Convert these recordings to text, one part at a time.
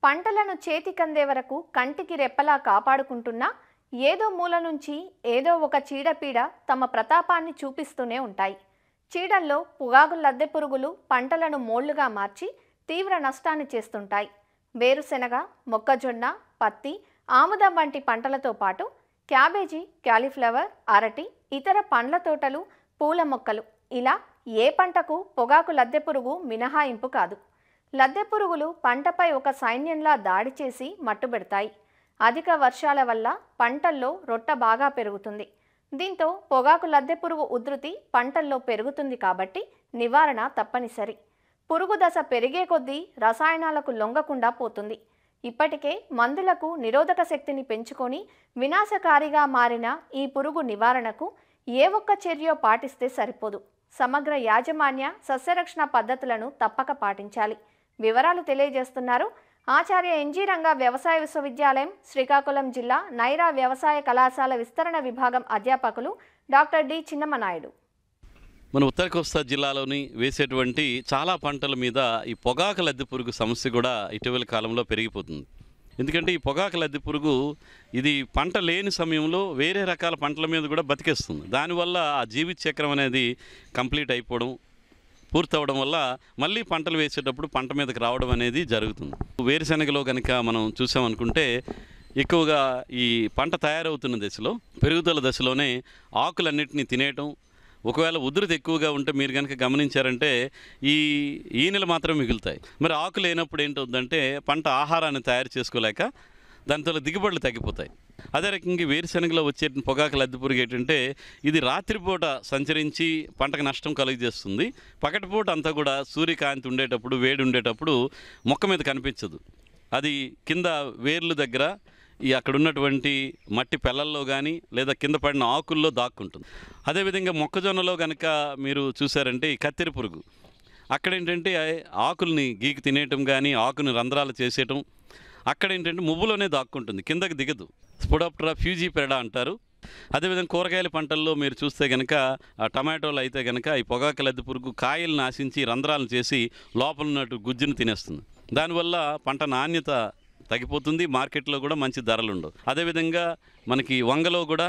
పంటలను చేతికందే వరకు కంటికి రెప్పలా కాపాడుకుంటున్నా ఏదో మూల నుంచి ఏదో ఒక చీడపీడ తమ ప్రతాపాన్ని చూపిస్తూనే ఉంటాయి. చీడల్లో పొగాకు లద్దె పురుగులు పంటలను మోళ్లుగా మార్చి తీవ్ర నష్టాన్ని చేస్తుంటాయి. వేరుశెనగ, మొక్కజొన్న, పత్తి, ఆముదం వంటి పంటలతో పాటు క్యాబేజీ, క్యాలీఫ్లవర్, అరటి, ఇతర పండ్ల తోటలు, పూల మొక్కలు ఇలా ఏ పంటకు పొగాకు లద్దె పురుగు మినహాయింపు కాదు. లద్దె పురుగులు పంటపై ఒక సైన్యంలా దాడి చేసి మట్టుబెడతాయి. అధిక వర్షాల వల్ల పంటల్లో రొట్ట బాగా పెరుగుతుంది. దీంతో పొగాకు లద్దె పురుగు ఉధృతి పంటల్లో పెరుగుతుంది కాబట్టి నివారణ తప్పనిసరి. పురుగు దశ పెరిగే కొద్దీ రసాయనాలకు లొంగకుండా పోతుంది. ఇప్పటికే మందులకు నిరోధక శక్తిని పెంచుకొని వినాశకారిగా మారిన ఈ పురుగు నివారణకు ఏ ఒక్క చర్య పాటిస్తే సరిపోదు. సమగ్ర యాజమాన్య సస్యరక్షణ పద్ధతులను తప్పక పాటించాలి. వివరాలు తెలియజేస్తున్నారు ఆచార్య ఎన్జీ రంగా వ్యవసాయ విశ్వవిద్యాలయం, శ్రీకాకుళం జిల్లా నైరా వ్యవసాయ కళాశాల విస్తరణ విభాగం అధ్యాపకులు డాక్టర్ డి చిన్నమనాయుడు. మన ఉత్తర కోస్తా జిల్లాలోని వేసేటువంటి చాలా పంటల మీద ఈ పొగాకు లద్దె పురుగు సమస్య కూడా ఇటీవల కాలంలో పెరిగిపోతుంది. ఎందుకంటే ఈ పొగాకు లద్దె పురుగు ఇది పంట లేని సమయంలో వేరే రకాల పంటల మీద కూడా బతికేస్తుంది. దానివల్ల ఆ జీవిత చక్రం అనేది కంప్లీట్ అయిపోవడం, పూర్తవడం వల్ల మళ్ళీ పంటలు వేసేటప్పుడు పంట మీదకి రావడం అనేది జరుగుతుంది. వేరుశెనగలో కనుక మనం చూసామనుకుంటే ఎక్కువగా ఈ పంట తయారవుతున్న దశలో, పెరుగుదల దశలోనే ఆకులన్నింటినీ తినేయటం, ఒకవేళ ఉధృతి ఎక్కువగా ఉంటే మీరు కనుక గమనించారంటే ఈ ఈనెలు మాత్రం మిగులుతాయి. మరి ఆకు లేనప్పుడు ఏంటవుతుందంటే పంట ఆహారాన్ని తయారు చేసుకోలేక దానితో దిగుబడులు తగ్గిపోతాయి. అదే రకంగా వేరుశెనగలో వచ్చే పొగాకు లద్దె పురుగు ఏంటంటే ఇది రాత్రిపూట సంచరించి పంటకు నష్టం కలుగజేస్తుంది. పగటిపూట అంతా కూడా సూర్యకాంతి ఉండేటప్పుడు, వేడి ఉండేటప్పుడు మొక్క మీద కనిపించదు. అది కింద వేర్లు దగ్గర అక్కడ ఉన్నటువంటి మట్టి పెళ్ళల్లో కానీ లేదా కింద పడిన ఆకుల్లో దాక్కుంటుంది. అదేవిధంగా మొక్కజొన్నలో కనుక మీరు చూసారంటే ఈ కత్తెర పురుగు అక్కడేంటంటే ఆకుల్ని గీకి తినేయటం కానీ ఆకుని రంధ్రాలు చేసేయటం, అక్కడేంటంటే మువ్వులోనే దాక్కుంటుంది, కిందకి దిగదు. స్పోడోప్టెరా ఫ్యూజిపెరడా అంటారు. అదేవిధంగా కూరగాయల పంటల్లో మీరు చూస్తే కనుక టమాటోలు అయితే కనుక ఈ పొగాకు లద్దె పురుగు కాయలను ఆశించి రంధ్రాలను చేసి లోపల ఉన్నట్టు గుజ్జును తినేస్తుంది. దానివల్ల పంట నాణ్యత తగ్గిపోతుంది, మార్కెట్లో కూడా మంచి ధరలు ఉండవు. అదేవిధంగా మనకి వంగలో కూడా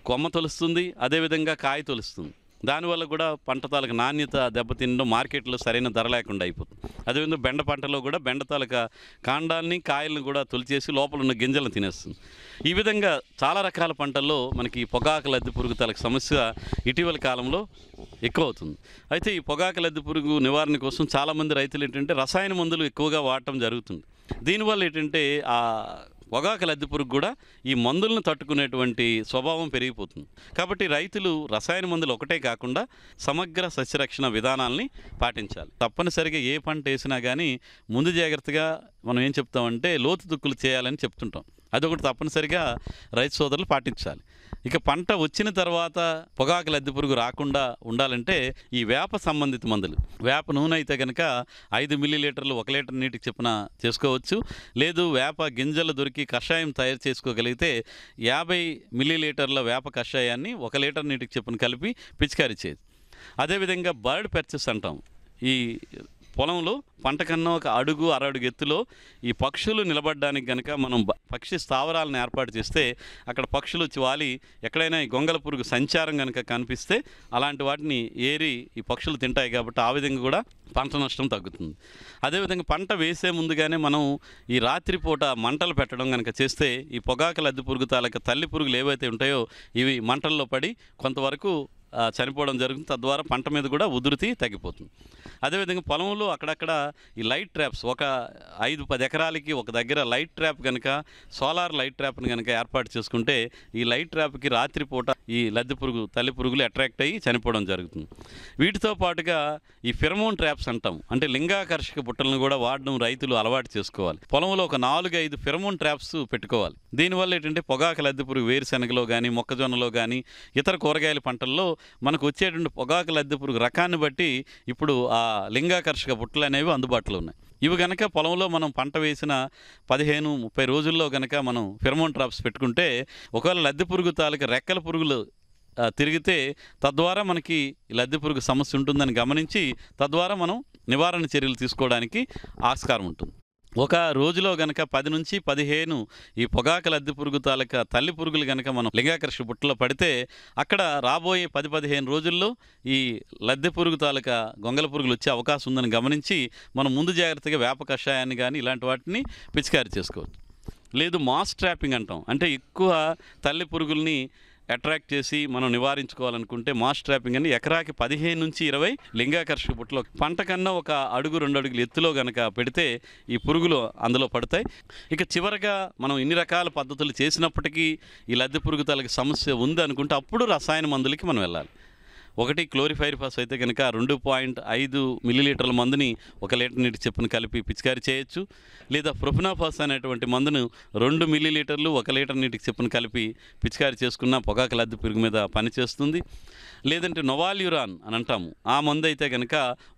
కొమ్మ తొలుస్తుంది, అదేవిధంగా కాయ తొలుస్తుంది. దానివల్ల కూడా పంట తాలూకు నాణ్యత దెబ్బతినడం, మార్కెట్లో సరైన ధర లేకుండా అయిపోతుంది. అదేవిధంగా బెండ పంటలో కూడా బెండ తాలూకా కాండాన్ని, కాయలను కూడా తొలిచేసి లోపల ఉన్న గింజలను తినేస్తుంది. ఈ విధంగా చాలా రకాల పంటల్లో మనకి పొగాకు లద్దె పురుగు తాలూకు సమస్య ఇటీవల కాలంలో ఎక్కువ అవుతుంది. అయితే ఈ పొగాకు లద్దె పురుగు నివారణ కోసం చాలామంది రైతులు ఏంటంటే రసాయన మందులు ఎక్కువగా వాడటం జరుగుతుంది. దీనివల్ల ఏంటంటే ఆ పొగాకు లద్దె పురుగు కూడా ఈ మందులను తట్టుకునేటువంటి స్వభావం పెరిగిపోతుంది. కాబట్టి రైతులు రసాయన మందులు ఒకటే కాకుండా సమగ్ర సస్యరక్షణ విధానాలని పాటించాలి. తప్పనిసరిగా ఏ పంట వేసినా కానీ ముందు జాగ్రత్తగా మనం ఏం చెప్తామంటే లోతు దుక్కులు చేయాలని చెప్తుంటాం. అదొకటి తప్పనిసరిగా రైతు సోదరులు పాటించాలి. ఇక పంట వచ్చిన తర్వాత పొగాకు లద్దె పురుగు రాకుండా ఉండాలంటే ఈ వేప సంబంధిత మందులు, వేప నూనె అయితే కనుక 5 మిల్లీలీటర్లు 1 లీటర్ నీటికి చొప్పున చేసుకోవచ్చు. లేదు వేప గింజలు దొరికి కషాయం తయారు చేసుకోగలిగితే 50 మిల్లీలీటర్ల వేప కషాయాన్ని 1 లీటర్ నీటికి చొప్పున కలిపి పిచికారీ చేయదు. అదేవిధంగా బర్డ్ పెర్చెస్ అంటాం. ఈ పొలంలో పంట కన్నా ఒక అడుగు అరడుగు ఎత్తులో ఈ పక్షులు నిలబడడానికి కనుక మనం పక్షి స్థావరాలను ఏర్పాటు చేస్తే అక్కడ పక్షులు వచ్చి వాలి ఎక్కడైనా ఈ గొంగల పురుగు సంచారం కనుక కనిపిస్తే అలాంటి వాటిని ఏరి ఈ పక్షులు తింటాయి. కాబట్టి ఆ విధంగా కూడా పంట నష్టం తగ్గుతుంది. అదేవిధంగా పంట వేసే ముందుగానే మనం ఈ రాత్రిపూట మంటలు పెట్టడం కనుక చేస్తే ఈ పొగాకు లద్దె పురుగు తాలూకా తల్లి పురుగులు ఏవైతే ఉంటాయో ఇవి మంటల్లో పడి కొంతవరకు చనిపోవడం జరుగుతుంది. తద్వారా పంట మీద కూడా ఉధృతి తగ్గిపోతుంది. అదేవిధంగా పొలంలో అక్కడక్కడ ఈ లైట్ ట్రాప్స్ ఒక 5-10 ఎకరాలకి ఒక దగ్గర లైట్ ట్రాప్ కనుక సోలార్ లైట్ ట్రాప్ని కనుక ఏర్పాటు చేసుకుంటే ఈ లైట్ ట్రాప్కి రాత్రిపూట ఈ లద్దె పురుగు తల్లి పురుగులు అట్రాక్ట్ అయ్యి చనిపోవడం జరుగుతుంది. వీటితో పాటుగా ఈ ఫెరమోన్ ట్రాప్స్ అంటాం, అంటే లింగాకర్షక బుట్టలను కూడా వాడడం రైతులు అలవాటు చేసుకోవాలి. పొలంలో ఒక 4-5 ఫెరమోన్ ట్రాప్స్ పెట్టుకోవాలి. దీనివల్ల ఏంటంటే పొగాకు లద్దె పురుగు వేరుశెనగలో కానీ మొక్కజొన్నలో కానీ ఇతర కూరగాయల పంటల్లో మనకు వచ్చేటువంటి పొగాకు లద్దె పురుగు రకాన్ని బట్టి ఇప్పుడు ఆ లింగాకర్షక బుట్టలు అనేవి అందుబాటులో ఉన్నాయి. ఇవి కనుక పొలంలో మనం పంట వేసిన 15-30 రోజుల్లో కనుక మనం ఫెరమోన్ ట్రాప్స్ పెట్టుకుంటే ఒకవేళ లద్దె పురుగు తాలూకా రెక్కల పురుగులు తిరిగితే తద్వారా మనకి లద్దె పురుగు సమస్య ఉంటుందని గమనించి తద్వారా మనం నివారణ చర్యలు తీసుకోవడానికి ఆస్కారం ఉంటుంది. ఒక రోజులో గనక 10 నుంచి 15 ఈ పొగాకు లద్దె పురుగు తాలూకా తల్లి పురుగులు గనక మనం లింగాకర్షక బుట్టలో పడితే అక్కడ రాబోయే 10-15 రోజుల్లో ఈ లద్దె పురుగు తాలూకా గొంగల పురుగులు వచ్చే అవకాశం ఉందని గమనించి మనం ముందు జాగ్రత్తగా వేప కషాయాన్ని కానీ ఇలాంటి వాటిని పిచికారీ చేసుకోవచ్చు. లేదు మాస్ ట్రాపింగ్ అంటాం, అంటే ఎక్కువ తల్లి పురుగుల్ని అట్రాక్ట్ చేసి మనం నివారించుకోవాలనుకుంటే మాస్ ట్రాపింగ్ అని ఎకరాకి 15 నుంచి 20 లింగాకర్షక బుట్టలో పంట కన్నా ఒక అడుగు 2 అడుగులు ఎత్తులో గనక పెడితే ఈ పురుగులు అందులో పడతాయి. ఇక చివరగా మనం ఇన్ని రకాల పద్ధతులు చేసినప్పటికీ ఈ లద్దె పురుగు తాలూకు సమస్య ఉంది అనుకుంటే అప్పుడు రసాయన మందులకి మనం వెళ్ళాలి. ఒకటి క్లోరిఫైరిఫాస్ అయితే కనుక 2.5 మిల్లీలీటర్ల మందుని 1 లీటర్ నీటి చొప్పున కలిపి పిచికారీ చేయొచ్చు. లేదా ప్రొఫెనాఫాస్ అనేటువంటి మందును 2 మిల్లీలీటర్లు 1 లీటర్ నీటికి చొప్పున కలిపి పిచికారీ చేసుకున్న పొగాకు లద్దె పురుగు మీద పనిచేస్తుంది. లేదంటే నొవాల్యూరాన్ అని అంటాము, ఆ మందు అయితే కనుక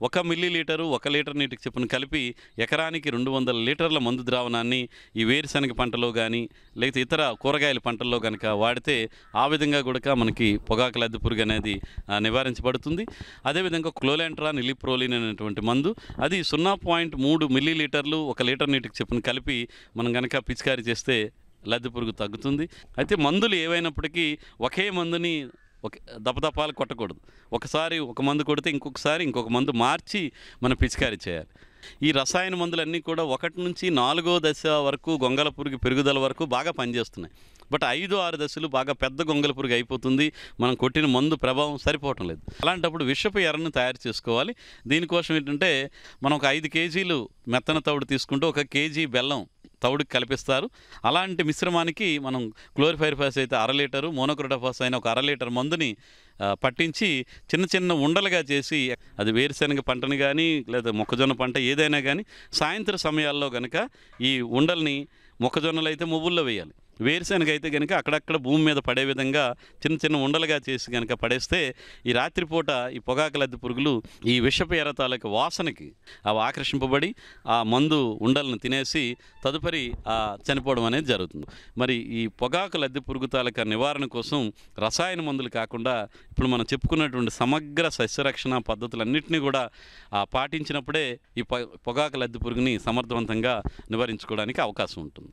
1 మిల్లీలీటరు 1 లీటర్ నీటికి చొప్పున కలిపి ఎకరానికి 200 లీటర్ల మందు ద్రావణాన్ని ఈ వేరుశనగ పంటలో కానీ లేకపోతే ఇతర కూరగాయల పంటల్లో కనుక వాడితే ఆ విధంగా కూడా మనకి పొగాకు లద్దె పురుగు అనేది నివారించబడుతుంది. అదేవిధంగా క్లోలాంట్రాన్ ఇలిప్రోలిన్ అనేటువంటి మందు అది 0.3 మిల్లీలీటర్లు 1 లీటర్ నీటికి చొప్పున కలిపి మనం కనుక పిచికారీ చేస్తే లద్దె పురుగు తగ్గుతుంది. అయితే మందులు ఏవైనప్పటికీ ఒకే మందుని దపదపాలు కొట్టకూడదు. ఒకసారి ఒక మందు కొడితే ఇంకొకసారి ఇంకొక మందు మార్చి మనం పిచికారీ చేయాలి. ఈ రసాయన మందులన్నీ కూడా 1 నుంచి 4వ దశ వరకు గొంగల పురుగు పెరుగుదల వరకు బాగా పనిచేస్తున్నాయి. బట్ 5-6 దశలు బాగా పెద్ద గొంగల పురుగు అయిపోతుంది, మనం కొట్టిన మందు ప్రభావం సరిపోవటం లేదు. అలాంటప్పుడు విషపు ఎరను తయారు చేసుకోవాలి. దీనికోసం ఏంటంటే మనం ఒక 5 కేజీలు మెత్తన తవుడు తీసుకుంటూ 1 కేజీ బెల్లం తవుడుకి కలిపిస్తారు. అలాంటి మిశ్రమానికి మనం క్లోరిఫైరిఫాస్ అయితే 1/2 లీటరు, మోనోక్రోటోఫాస్ అయిన 1/2 లీటర్ మందుని పట్టించి చిన్న చిన్న ఉండలుగా చేసి అది వేరుశనగ పంటని కానీ లేదా మొక్కజొన్న పంట ఏదైనా కానీ సాయంత్రం సమయాల్లో కనుక ఈ ఉండల్ని మొక్కజొన్నలు అయితే మువ్వుల్లో వేయాలి, వేరుశనగ అయితే కనుక అక్కడక్కడ భూమి మీద పడే విధంగా చిన్న చిన్న ఉండలుగా చేసి కనుక పడేస్తే ఈ రాత్రిపూట ఈ పొగాకు లద్దె పురుగులు ఈ విషపు ఎర్ర తాలూకు వాసనకి అవి ఆకర్షింపబడి ఆ మందు ఉండలను తినేసి తదుపరి చనిపోవడం అనేది జరుగుతుంది. మరి ఈ పొగాకు లద్దె పురుగు తాలూకా నివారణ కోసం రసాయన మందులు కాకుండా ఇప్పుడు మనం చెప్పుకున్నటువంటి సమగ్ర సస్యరక్షణ పద్ధతులన్నింటినీ కూడా పాటించినప్పుడే ఈ పొగాకు లద్దె పురుగుని సమర్థవంతంగా నివారించుకోవడానికి అవకాశం ఉంటుంది.